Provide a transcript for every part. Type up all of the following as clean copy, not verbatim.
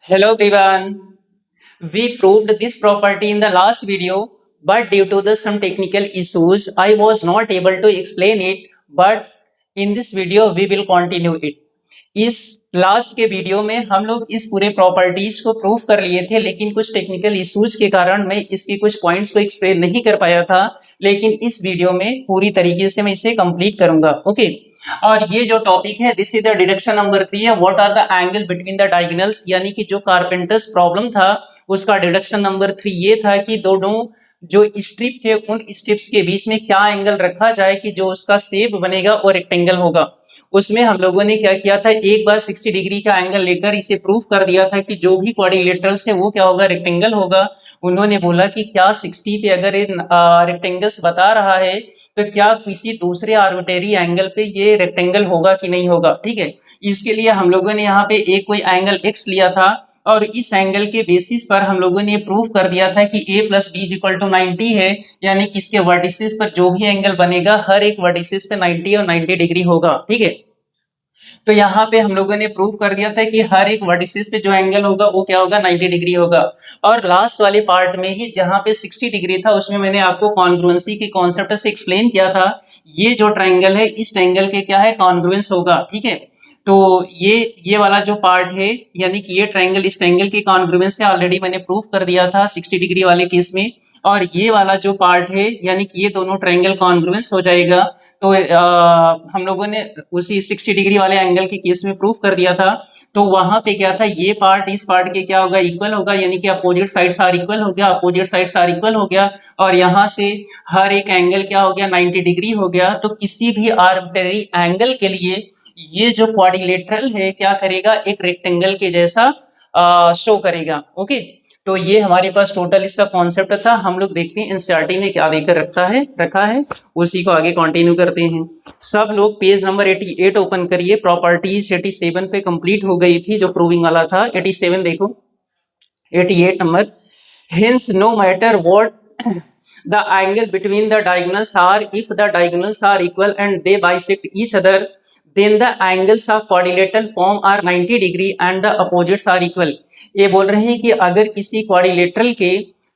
Hello everyone. We proved this property in the last video, but due to some technical issues, I was not able to explain it. But in this video, we will continue it. इस last के video में हम लोग इस पूरे properties को prove कर लिए थे, लेकिन कुछ टेक्निकल इश्यूज के कारण मैं इसके कुछ पॉइंट्स को एक्सप्लेन नहीं कर पाया था। लेकिन इस वीडियो में पूरी तरीके से मैं इसे कंप्लीट करूंगा। ओके, और ये जो टॉपिक है, this is the deduction number 3 है। What are the angle between the diagonals, यानी कि जो कारपेंटर्स प्रॉब्लम था उसका डिडक्शन नंबर 3 ये था कि दोनों जो स्ट्रिप थे उन स्ट्रिप्स के बीच में क्या एंगल रखा जाए कि जो उसका शेप बनेगा वो रेक्टेंगल होगा। उसमें हम लोगों ने क्या किया था, एक बार 60 डिग्री का एंगल लेकर इसे प्रूफ कर दिया था कि जो भी क्वाड्रिलेटरल्स है वो क्या होगा, रेक्टेंगल होगा। उन्होंने बोला कि क्या 60 पे अगर रेक्टेंगल्स बता रहा है तो क्या किसी दूसरे आर्बिट्रेरी एंगल पे ये रेक्टेंगल होगा कि नहीं होगा। ठीक है, इसके लिए हम लोगों ने यहाँ पे एक कोई एंगल x लिया था और इस एंगल के बेसिस पर हम लोगों ने प्रूफ कर दिया था कि a plus B equal to 90 है, यानी कि इसके वर्टिसेस पर जो भी एंगल बनेगा हर एक वर्टिसेस पे 90 और 90 डिग्री होगा। ठीक है, तो यहाँ पे हम लोगों ने प्रूव कर दिया था कि हर एक वर्टिसेस पे जो एंगल होगा वो क्या होगा, 90 डिग्री होगा। और लास्ट वाले पार्ट में ही जहाँ पे 60 डिग्री था उसमें मैंने आपको कॉन्ग्रुएंसी के कॉन्सेप्ट से एक्सप्लेन किया था। ये जो ट्राइंगल है इस ट्राइंगल के क्या है, कॉन्ग्रुएंस होगा। ठीक है, तो ये वाला जो पार्ट है, यानी कि ये ट्राइंगल इस ट्राइंगल के कॉन्ग्रुएंस से ऑलरेडी मैंने प्रूफ कर दिया था 60 डिग्री वाले केस में। और ये वाला जो पार्ट है, यानी कि ये दोनों ट्राइंगल कॉन्ग्रुएंस हो जाएगा। तो हम लोगों ने उसी 60 डिग्री वाले एंगल के केस में प्रूफ कर दिया था। तो वहां पे क्या था, ये पार्ट इस पार्ट के क्या होगा, इक्वल होगा, यानी कि अपोजिट साइड्स आर इक्वल हो गया, अपोजिट साइड्स आर इक्वल हो गया। और यहाँ से हर एक एंगल क्या हो गया, 90 डिग्री हो गया। तो किसी भी आर्बिट्रेरी एंगल के लिए ये जो क्वाड्रिलेटरल है क्या करेगा, एक रेक्टेंगल के जैसा शो करेगा। ओके, तो ये हमारे पास टोटल इसका कॉन्सेप्ट था। हम लोग देखते हैं एनसीईआरटी में क्या देकर रखा है, उसी को आगे कंटिन्यू करते हैं। सब लोग पेज नंबर 88 ओपन करिए। प्रॉपर्टीज 87 पे कंप्लीट हो गई थी, जो प्रूविंग वाला था। 87 देखो, 88 number. Hence, no matter what the angle between the diagonals are, if the diagonals are equal and they bisect each other, then the angles of quadrilateral form are 90 degree and the opposites are equal। ये बोल रहे हैं कि अगर किसी quadrilateral के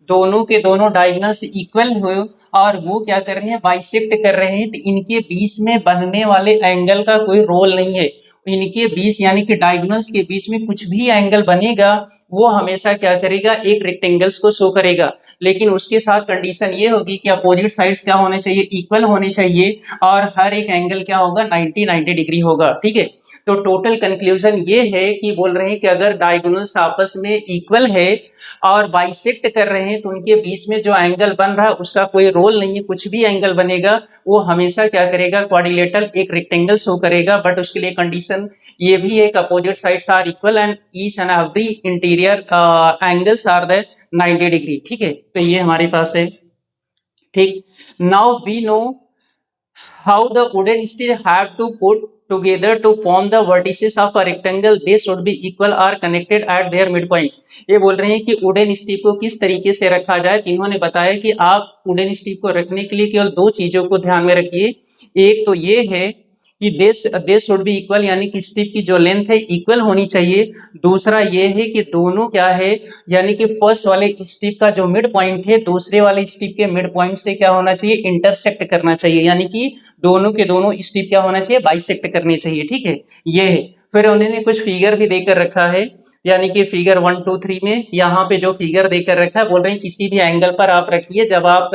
दोनों diagonals equal हो और वो क्या कर रहे हैं, बाइसेक्ट कर रहे हैं, तो इनके बीच में बनने वाले एंगल का कोई रोल नहीं है। इनके बीच यानी कि डायगोनल्स के बीच में कुछ भी एंगल बनेगा वो हमेशा क्या करेगा, एक रेक्टेंगल्स को शो करेगा। लेकिन उसके साथ कंडीशन ये होगी कि अपोजिट साइड्स क्या होने चाहिए, इक्वल होने चाहिए, और हर एक एंगल क्या होगा, 90 डिग्री होगा। ठीक है, तो टोटल कंक्लूजन ये है कि बोल रहे हैं कि अगर डायगोनल्स आपस में इक्वल है और बाइसेक्ट कर रहे हैं तो उनके बीच में जो एंगल बन रहा है उसका कोई रोल नहीं है। कुछ भी एंगल बनेगा वो हमेशा क्या करेगा, क्वाड्रिलेटरल एक रेक्टेंगल शो करेगा। बट उसके लिए कंडीशन ये भी है कि opposite sides are equal and each and every interior angles are the 90 degree. ठीक है, तो ये हमारे पास है। ठीक, now we know how the wooden steel have to put together to form the vertices of a rectangle, they should be equal or connected at their midpoint। ये बोल रहे हैं कि वुडन स्टीप को किस तरीके से रखा जाए। इन्होंने बताया कि आप वुडन स्टीप को रखने के लिए केवल दो चीजों को ध्यान में रखिए। एक तो ये है कि दे शुड बी इक्वल, यानी कि स्टिप की जो लेंथ है इक्वल होनी चाहिए। दूसरा ये है कि दोनों क्या है, यानी कि फर्स्ट वाले स्टिप का जो मिड पॉइंट है दूसरे वाले स्टिप के मिड पॉइंट से क्या होना चाहिए, इंटरसेक्ट करना चाहिए, यानी कि दोनों के दोनों स्टिप क्या होना चाहिए, बाइसेक्ट करने चाहिए। ठीक है, ये है। फिर उन्होंने कुछ फिगर भी देकर रखा है, यानी कि फिगर 1 2 3 में यहाँ पे जो फिगर देकर रखा है, बोल रहे हैं किसी भी एंगल पर आप रखिए। जब आप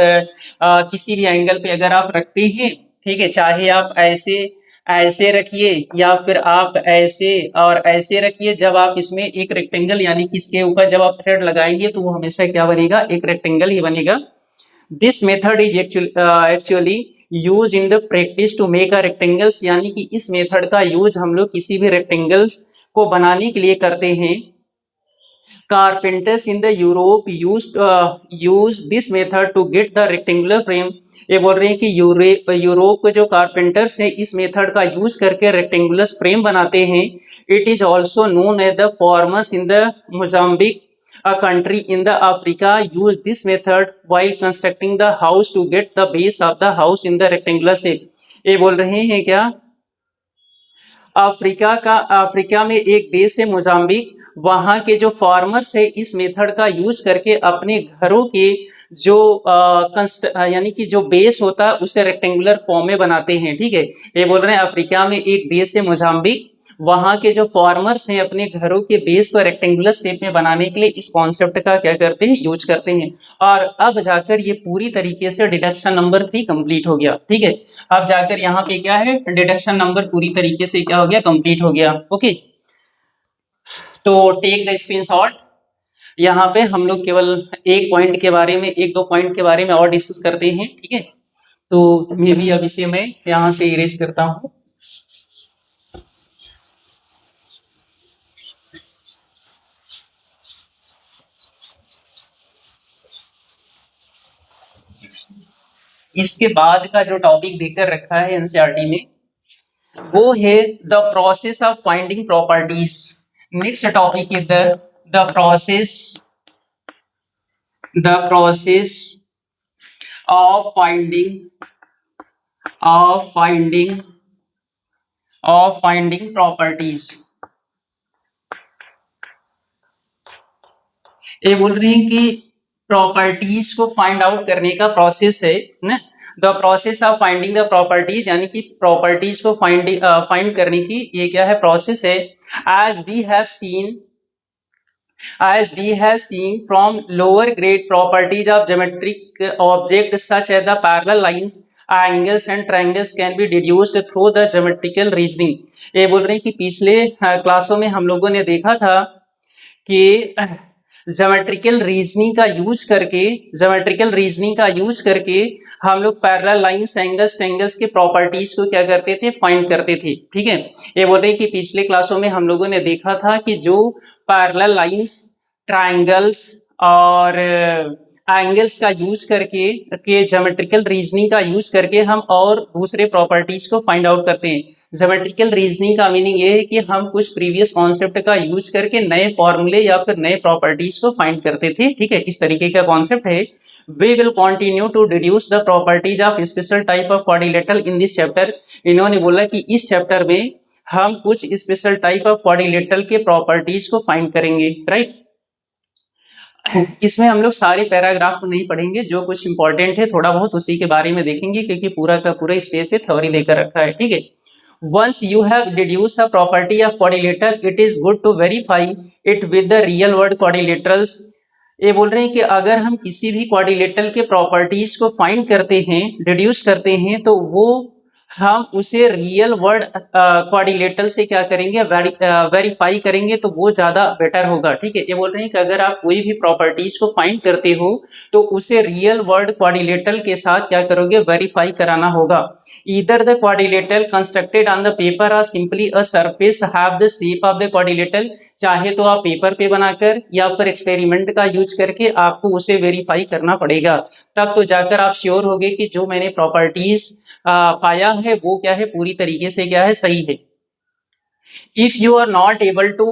किसी भी एंगल पे अगर आप रखते हैं, ठीक है, चाहे आप ऐसे ऐसे रखिए या फिर आप ऐसे और ऐसे रखिए, जब आप इसमें एक रेक्टेंगल यानी कि इसके ऊपर जब आप थ्रेड लगाएंगे तो वो हमेशा क्या बनेगा, एक रेक्टेंगल ही बनेगा। This method is actually use in the practice to make a rectangles, यानी कि इस मेथड का यूज हम लोग किसी भी रेक्टेंगल्स को बनाने के लिए करते हैं। Carpenters in the Europe use this method to get the rectangular frame। ये बोल रहे हैं कि यूरोप के जो कारपेंटर्स हैं इस मेथड का यूज करके रेक्टेंगुलर फ्रेम बनाते हैं। It is also known as the formers in the Mozambique, a country in the Africa, use this method while constructing the house to get the base of the house in the rectangular shape। ये बोल रहे हैं क्या, Africa में एक देश है Mozambique, वहाँ के जो फार्मर्स है इस मेथड का यूज करके अपने घरों के जो यानी कि जो बेस होता है उसे रेक्टेंगुलर फॉर्म में बनाते हैं। ठीक है, ये बोल रहे हैं अफ्रीका में एक देश है मोजाम्बिक, वहाँ के जो फार्मर्स हैं अपने घरों के बेस को रेक्टेंगुलर शेप में बनाने के लिए इस कॉन्सेप्ट का क्या करते हैं, यूज करते हैं। और अब जाकर ये पूरी तरीके से डिडक्शन नंबर 3 कंप्लीट हो गया। ठीक है, अब जाकर यहाँ पे क्या है, डिडक्शन नंबर पूरी तरीके से क्या हो गया, कंप्लीट हो गया। ओके, तो टेक द स्क्रीनशॉट। यहाँ पे हम लोग केवल एक पॉइंट के बारे में, एक दो पॉइंट के बारे में और डिस्कस करते हैं। ठीक है, तो मे भी अब इसे मैं यहाँ से इरेज करता हूँ। इसके बाद का जो टॉपिक देकर रखा है एनसीईआरटी में वो है the process of finding properties. Next topic is the process process of finding properties. ये बोल रहे हैं कि प्रॉपर्टीज को फाइंड आउट करने का प्रोसेस है ना, the process of finding the properties, यानी कि प्रॉपर्टीज को फाइंड करने की ये क्या है, प्रोसेस है। As we have seen from lower grade properties of geometric object such as the parallel lines, angles and triangles can be deduced through the geometrical reasoning. ये बोल रहे हैं कि पिछले क्लासों में हम लोगों ने देखा था कि ज्योमेट्रिकल रीजनिंग का यूज करके हम लोग पैरेलल लाइंस, एंगल्स, ट्रायंगल्स के प्रॉपर्टीज को क्या करते थे, फाइंड करते थे। ठीक है, ये बोल रहे हैं कि पिछले क्लासों में हम लोगों ने देखा था कि जो पैरेलल लाइंस, ट्रायंगल्स और एंगल्स का यूज करके के ज्योमेट्रिकल रीजनिंग का यूज करके हम और दूसरे प्रॉपर्टीज को फाइंड आउट करते हैं। ज्योमेट्रिकल रीजनिंग का मीनिंग ये है कि हम कुछ प्रीवियस कॉन्सेप्ट का यूज करके नए फॉर्मूले या फिर नए प्रॉपर्टीज को फाइंड करते थे। ठीक है, इस तरीके का कॉन्सेप्ट है। We will continue to deduce the properties of special type of quadrilateral in this chapter. इन्होंने बोला कि इस चैप्टर में हम कुछ स्पेशल टाइप ऑफ क्वाड्रिलेटरल के प्रॉपर्टीज को फाइंड करेंगे। राइट, इसमें हम लोग सारे पैराग्राफ को नहीं पढ़ेंगे, जो कुछ इंपॉर्टेंट है थोड़ा बहुत उसी के बारे में देखेंगे, क्योंकि पूरा का पूरा इस पेज पे थ्योरी देकर रखा है। ठीक है, once you have deduced a property of quadrilateral, it is good to verify it with the real world quadrilaterals। ये बोल रहे हैं कि अगर हम किसी भी क्वाड्रिलेटरल के प्रॉपर्टीज को फाइंड करते हैं, डिड्यूस करते हैं, तो वो हम उसे रियल वर्ड क्वाड्रिलेटरल से क्या करेंगे, वेरीफाई करेंगे, तो वो ज्यादा बेटर होगा। ठीक है, ये बोल रहे हैं कि अगर आप कोई भी प्रॉपर्टीज को फाइंड करते हो तो उसे रियल वर्ड क्वाड्रिलेटरल के साथ क्या करोगे, वेरीफाई कराना होगा। Either the quadrilateral constructed on the paper और simply a surface have the shape of the quadrilateral, चाहे तो आप पेपर पे बनाकर या फिर एक्सपेरिमेंट का यूज करके आपको उसे वेरीफाई करना पड़ेगा, तब तो जाकर आप श्योर होगे कि जो मैंने प्रॉपर्टीज पाया है वो क्या है, पूरी तरीके से क्या है, सही है। If you are not able to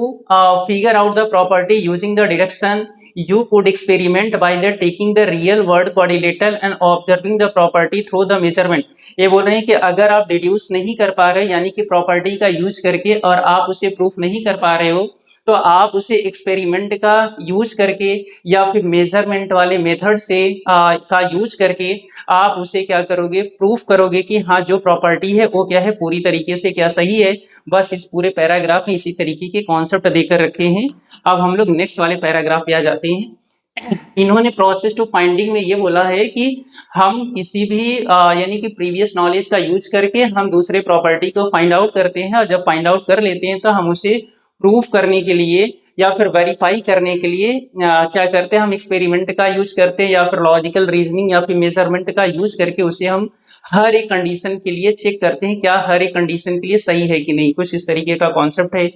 figure out the property using the deduction, you could experiment by the taking the real world quadrilateral and observing the property through the measurement। ये बोल रहे हैं कि अगर आप डिड्यूस नहीं कर पा रहे, यानी कि प्रॉपर्टी का यूज करके, और आप उसे प्रूफ नहीं कर पा रहे हो, तो आप उसे एक्सपेरिमेंट का यूज करके या फिर मेजरमेंट वाले मेथड से का यूज करके आप उसे क्या करोगे, प्रूफ करोगे कि हाँ जो प्रॉपर्टी है वो क्या है, पूरी तरीके से क्या सही है। बस इस पूरे पैराग्राफ में इसी तरीके के कॉन्सेप्ट देकर रखे हैं। अब हम लोग नेक्स्ट वाले पैराग्राफ पे आ जाते हैं। इन्होंने प्रोसेस टू फाइंडिंग में ये बोला है कि हम किसी भी यानी कि प्रीवियस नॉलेज का यूज करके हम दूसरे प्रॉपर्टी को फाइंड आउट करते हैं, और जब फाइंड आउट कर लेते हैं तो हम उसे प्रूफ करने के लिए या फिर वेरीफाई करने के लिए क्या करते हैं, हम एक्सपेरिमेंट का यूज करते हैं या फिर लॉजिकल रीजनिंग या फिर मेजरमेंट का यूज करके उसे हम हर एक कंडीशन के लिए चेक करते हैं, क्या हर एक कंडीशन के लिए सही है कि नहीं। कुछ इस तरीके का कॉन्सेप्ट है।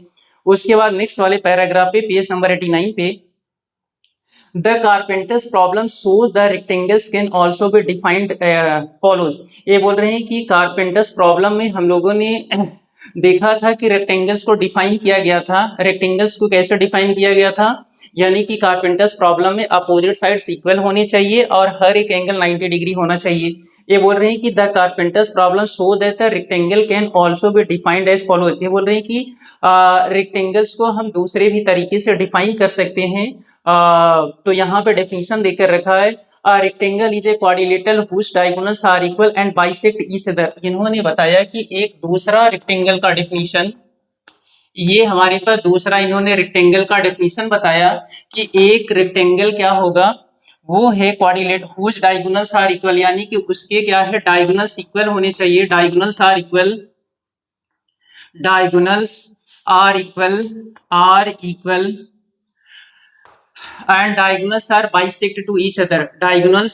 उसके बाद नेक्स्ट वाले पैराग्राफ पे पेज नंबर 89 पे the carpenters problem shows the rectangles can also be defined follows। ये बोल रहे हैं कि कारपेंटर्स प्रॉब्लम में हम लोगों ने देखा था कि रेक्टेंगल्स को डिफाइन किया गया था। रेक्टेंगल्स को कैसे डिफाइन किया गया था, यानी कि कारपेंटर्स प्रॉब्लम में अपोजिट साइड्स इक्वल होने चाहिए और हर एक एंगल 90 डिग्री होना चाहिए। ये बोल रहे हैं कि the carpenters problem so that the rectangle can also be defined as follows. ये बोल रहे हैं कि रेक्टेंगल्स को हम दूसरे भी तरीके से डिफाइन कर सकते हैं। तो यहाँ पे डेफिनेशन देकर रखा है, a rectangle is a quadrilateral whose diagonals are equal and bisect each other। इन्होंने बताया कि एक दूसरा रेक्टेंगल का डेफिनेशन, ये हमारे पास दूसरा इन्होंने रेक्टेंगल का डेफिनेशन बताया कि एक रेक्टेंगल क्या होगा, वो है quadrilateral whose diagonals are equal, यानी कि उसके क्या है, डायगोनल्स इक्वल होने चाहिए। Diagonals are equal, diagonals are equal and diagonals are bisect to each other। diagonals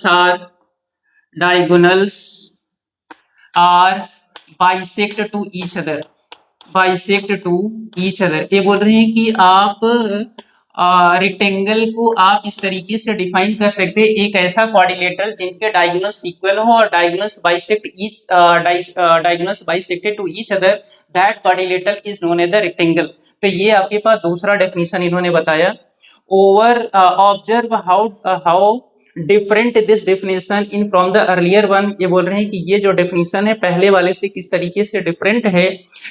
are bisect to each other, bisect to each other। ये बोल रहे हैं कि आप रेक्टेंगल को आप इस तरीके से डिफाइन कर सकते हैं, एक ऐसा क्वाड्रिलेटरल जिनके डायगोनल्स इक्वल हो और diagonals bisect each, diagonals bisected to each other, that quadrilateral is known as the rectangle. तो ये आपके पास दूसरा डेफिनेशन इन्होंने बताया। Over observe how different this definition in from the earlier one. ये बोल रहे हैं कि ये जो डेफिनेशन है पहले वाले से किस तरीके से डिफरेंट है।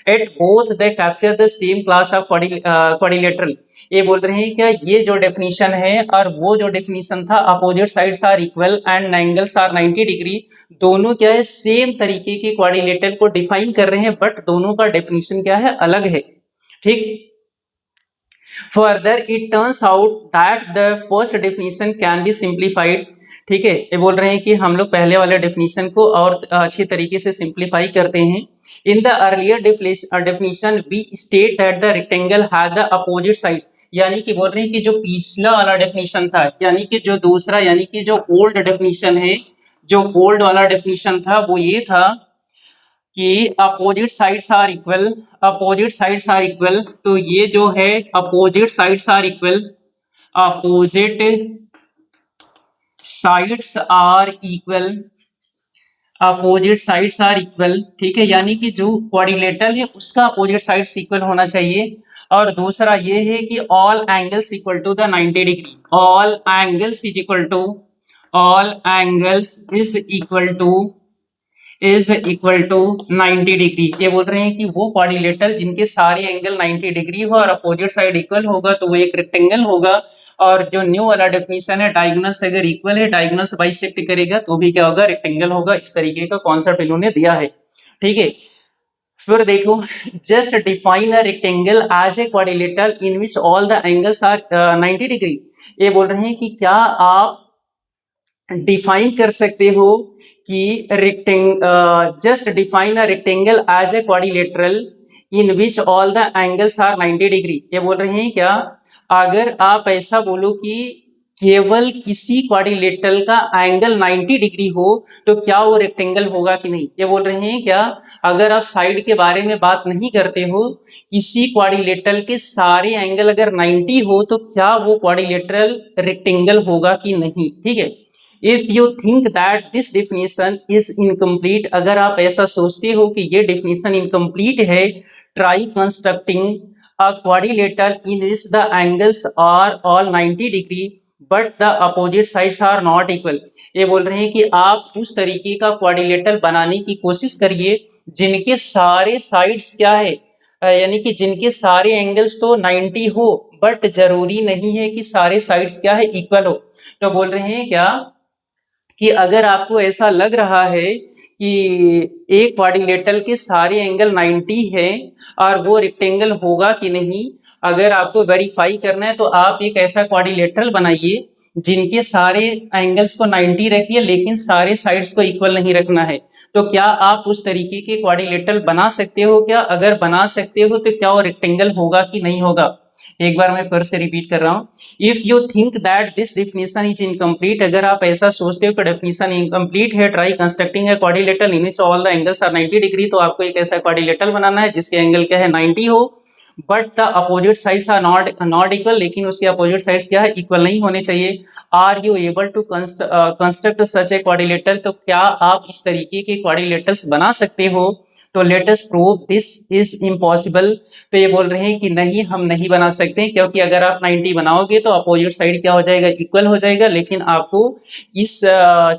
At both they capture the same class of quadrilateral. ये बोल रहे हैं क्या ये जो डेफिनेशन है और वो जो डेफिनेशन था opposite sides are equal and angles are 90 degree, दोनों क्या है, सेम तरीके के क्वाड्रिलेटरल को डिफाइन कर रहे हैं, बट दोनों का डेफिनेशन क्या है, अलग है। ठीक। Further it turns out that the first definition can be simplified. ठीक है, ये बोल रहे हैं कि हम लोग पहले वाले डेफिनेशन को और अच्छे तरीके से सिंप्लीफाई करते हैं। In the earlier definition we state that the rectangle has the opposite sides. यानी कि बोल रहे हैं कि जो पिछला वाला डेफिनेशन था, यानी कि जो दूसरा, यानी कि जो ओल्ड डेफिनेशन है, जो ओल्ड वाला डेफिनेशन था वो ये था कि opposite sides are equal, opposite sides are equal. तो ये जो है opposite sides are equal, opposite sides are equal, opposite sides are equal. ठीक है, यानी कि जो क्वाड्रिलेटरल है उसका अपोजिट साइड्स इक्वल होना चाहिए। और दूसरा ये है कि all angles equal to the 90 degree, all angles is equal to, all angles is equal to 90 degree. ये बोल रहे हैं कि वो क्वाड्रिलेटरल जिनके सारे एंगल 90 डिग्री हो और अपोजिट साइड इक्वल होगा तो वो एक रेक्टेंगल होगा। और जो न्यू वाला डेफिनेशन है, डायगोनल्स अगर इक्वल है, डायगोनल्स बाइसेक्ट करेगा तो भी क्या होगा, रेक्टेंगल होगा। इस तरीके का कॉन्सेप्ट इन्होंने दिया है। ठीक है, फिर देखो, just define a rectangle as a quadrilateral in which all the angles are 90 degree. ये बोल रहे हैं कि क्या आप डिफाइन कर सकते हो कि just define a rectangle as a quadrilateral in which all the angles are 90 degree. ये बोल रहे हैं क्या अगर आप ऐसा बोलो कि केवल किसी क्वाड्रिलेटरल का एंगल 90 डिग्री हो तो क्या वो रेक्टेंगल होगा कि नहीं। ये बोल रहे हैं क्या अगर आप साइड के बारे में बात नहीं करते हो, किसी क्वाड्रिलेटरल के सारे एंगल अगर 90 हो तो क्या वो क्वाड्रिलेटरल रेक्टेंगल होगा कि नहीं। ठीक है, if you think that this definition is incomplete, अगर आप ऐसा सोचते हो कि ये डेफिनेशन इनकम्प्लीट है, try constructing a quadrilateral in which the angles are all 90 degree but the opposite sides are not equal। ये बोल रहे हैं कि आप उस तरीके का क्वाड्रिलेटरल बनाने की कोशिश करिए जिनके सारे साइड्स क्या है, यानी कि जिनके सारे एंगल्स तो 90 हो, बट जरूरी नहीं है कि सारे साइड्स क्या है, इक्वल हो। तो बोल रहे हैं क्या कि अगर आपको ऐसा लग रहा है कि एक क्वाड्रिलेटरल के सारे एंगल 90 है और वो रेक्टेंगल होगा कि नहीं, अगर आपको वेरीफाई करना है तो आप एक ऐसा क्वाड्रिलेटरल बनाइए जिनके सारे एंगल्स को 90 रखिए लेकिन सारे साइड्स को इक्वल नहीं रखना है। तो क्या आप उस तरीके के क्वाड्रिलेटरल बना सकते हो क्या? अगर बना सकते हो तो क्या वो रेक्टेंगल होगा कि नहीं होगा? एक बार मैं फिर से रिपीट कर रहा हूँ, if you think that this definition is incomplete, अगर आप ऐसा सोचते हो कि डेफिनेशन इनकम्प्लीट है, try constructing a quadrilateral in which all the angles are 90 degree. तो आपको एक ऐसा क्वाड्रिलेटरल बनाना है जिसके एंगल क्या है, 90 हो, but the opposite sides are not equal, लेकिन उसके अपोजिट साइड्स क्या है, इक्वल नहीं होने चाहिए। Are you able to construct such a quadrilateral, तो क्या आप इस तरीके के क्वाड्रिलेटरल्स बना सकते हो? तो let us prove this is impossible. तो ये बोल रहे हैं कि नहीं, हम नहीं बना सकते, क्योंकि अगर आप 90 बनाओगे तो अपोजिट साइड क्या हो जाएगा, इक्वल हो जाएगा। लेकिन आपको इस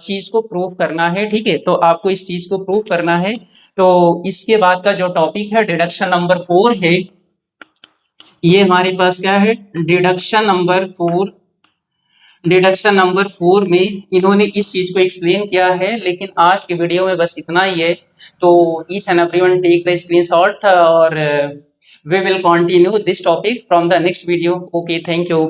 चीज को प्रूव करना है, ठीक है, तो आपको इस चीज को प्रूव करना है। तो इसके बाद का जो टॉपिक है डिडक्शन नंबर 4 है, ये हमारे पास क्या है, डिडक्शन नंबर 4। डिडक्शन नंबर 4 में इन्होंने इस चीज को एक्सप्लेन किया है, लेकिन आज के वीडियो में बस इतना ही है। तो each and everyone take the screenshot और we will continue this topic from the next video. Okay, thank you.